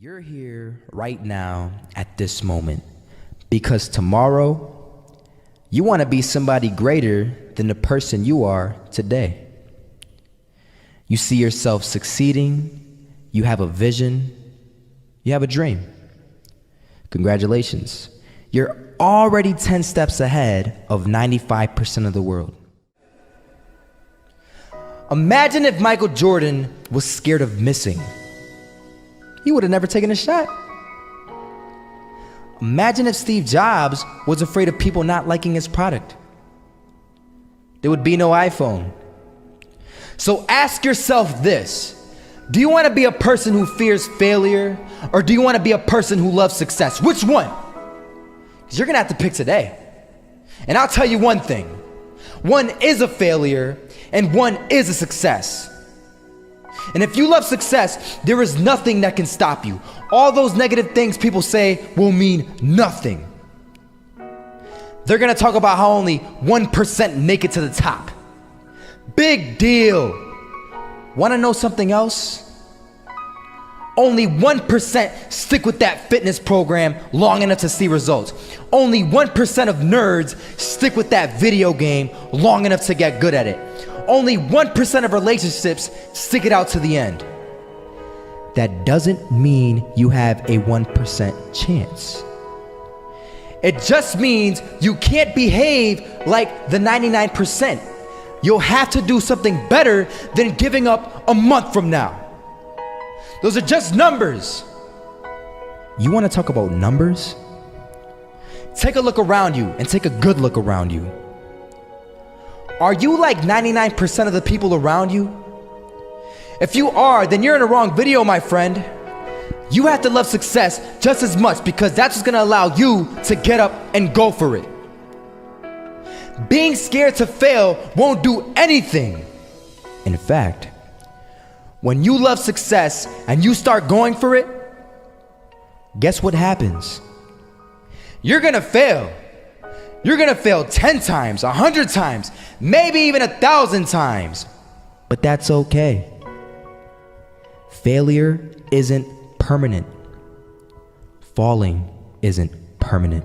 You're here right now at this moment because tomorrow you want to be somebody greater than the person you are today. You see yourself succeeding, you have a vision, you have a dream. Congratulations. You're already 10 steps ahead of 95% of the world. Imagine if Michael Jordan was scared of missing. He would have never taken a shot. Imagine if Steve Jobs was afraid of people not liking his product. There would be no iPhone. So ask yourself this: do you want to be a person who fears failure, or do you want to be a person who loves success? Which one? Because you're going to have to pick today. And I'll tell you one thing: one is a failure and one is a success. And if you love success, there is nothing that can stop you. All those negative things people say will mean nothing. They're gonna talk about how only 1% make it to the top. Big deal. Wanna know something else? Only 1% stick with that fitness program long enough to see results. Only 1% of nerds stick with that video game long enough to get good at it. Only 1% of relationships stick it out to the end. That doesn't mean you have a 1% chance. It just means you can't behave like the 99%. You'll have to do something better than giving up a month from now. Those are just numbers. You want to talk about numbers? Take a look around you and take a good look around you. Are you like 99% of the people around you? If you are, then you're in the wrong video, my friend. You have to love success just as much because that's what's gonna allow you to get up and go for it. Being scared to fail won't do anything. In fact, when you love success and you start going for it, guess what happens? You're gonna fail. You're gonna fail 10 times, 100 times, maybe even 1,000 times. But that's okay. Failure isn't permanent. Falling isn't permanent.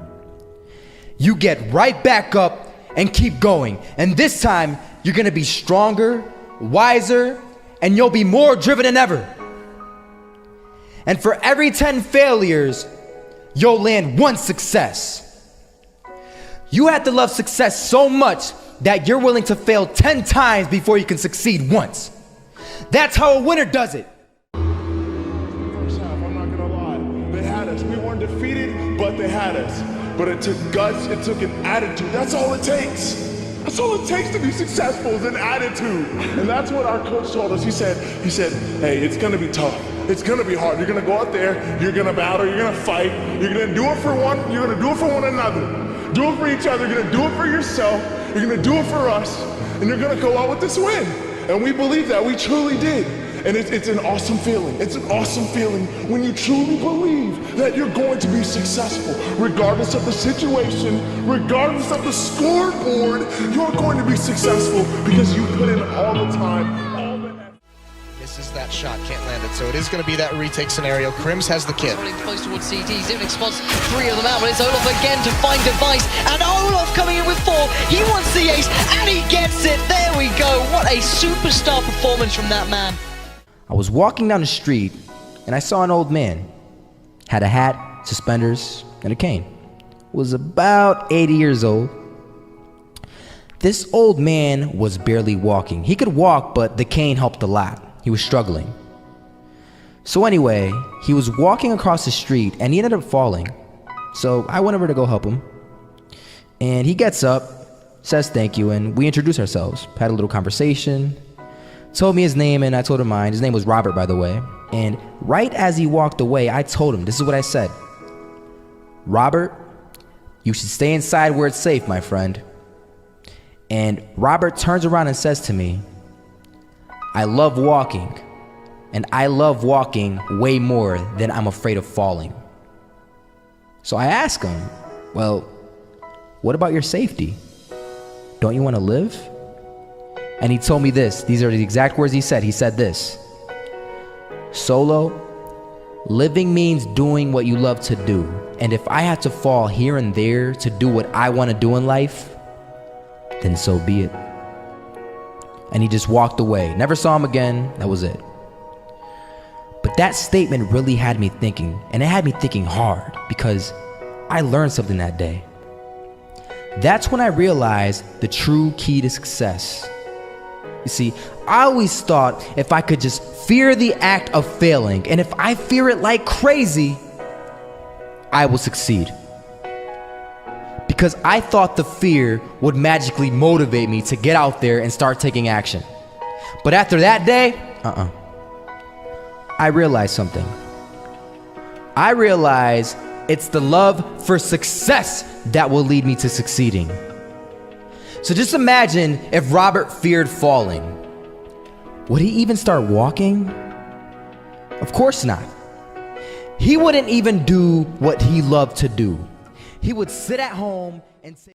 You get right back up and keep going. And this time, you're gonna be stronger, wiser, and you'll be more driven than ever. And for every 10 failures, you'll land one success. You have to love success so much that you're willing to fail 10 times before you can succeed once. That's how a winner does it. First half, I'm not gonna lie, they had us. We weren't defeated, but they had us. But it took guts, it took an attitude. That's all it takes. That's all it takes to be successful is an attitude. And that's what our coach told us. He said, hey, it's gonna be tough. It's gonna be hard. You're gonna go out there, you're gonna battle, you're gonna fight, you're gonna do it for one, you're gonna do it for one another. Do it for each other, you're gonna do it for yourself, you're gonna do it for us, and you're gonna go out with this win. And we believe that, we truly did. And it's an awesome feeling. It's an awesome feeling when you truly believe that you're going to be successful. Regardless of the situation, regardless of the scoreboard, you're going to be successful because you put in all the time. Misses that shot, can't land it, so it is going to be that retake scenario. Krims has the kid. Running close towards CT, Zivnik spots 3 of them out, but it's Olaf again to find device, and Olaf coming in with 4, he wants the ace, and he gets it, there we go, what a superstar performance from that man. I was walking down the street and I saw an old man. Had a hat, suspenders, and a cane. Was about 80 years old. This old man was barely walking. He could walk, but the cane helped a lot. He was struggling. So anyway, he was walking across the street and he ended up falling. So I went over to go help him. And he gets up, says thank you, and we introduced ourselves. Had a little conversation. Told me his name and I told him mine. His name was Robert, by the way. And right as he walked away, I told him, this is what I said. Robert, you should stay inside where it's safe, my friend. And Robert turns around and says to me, I love walking, and I love walking way more than I'm afraid of falling. So I asked him, well, what about your safety? Don't you want to live? And he told me this. These are the exact words he said. He said this: Solo, Living means doing what you love to do. And if I had to fall here and there to do what I want to do in life, then so be it. And he just walked away. Never saw him again. That was it. But that statement really had me thinking, and it had me thinking hard, because I learned something that day. That's when I realized the true key to success. You see, I always thought if I could just fear the act of failing, and if I fear it like crazy, I will succeed. Because I thought the fear would magically motivate me to get out there and start taking action. But after that day, I realized something. I realized it's the love for success that will lead me to succeeding. So just imagine if Robert feared falling. Would he even start walking? Of course not. He wouldn't even do what he loved to do. He would sit at home and say,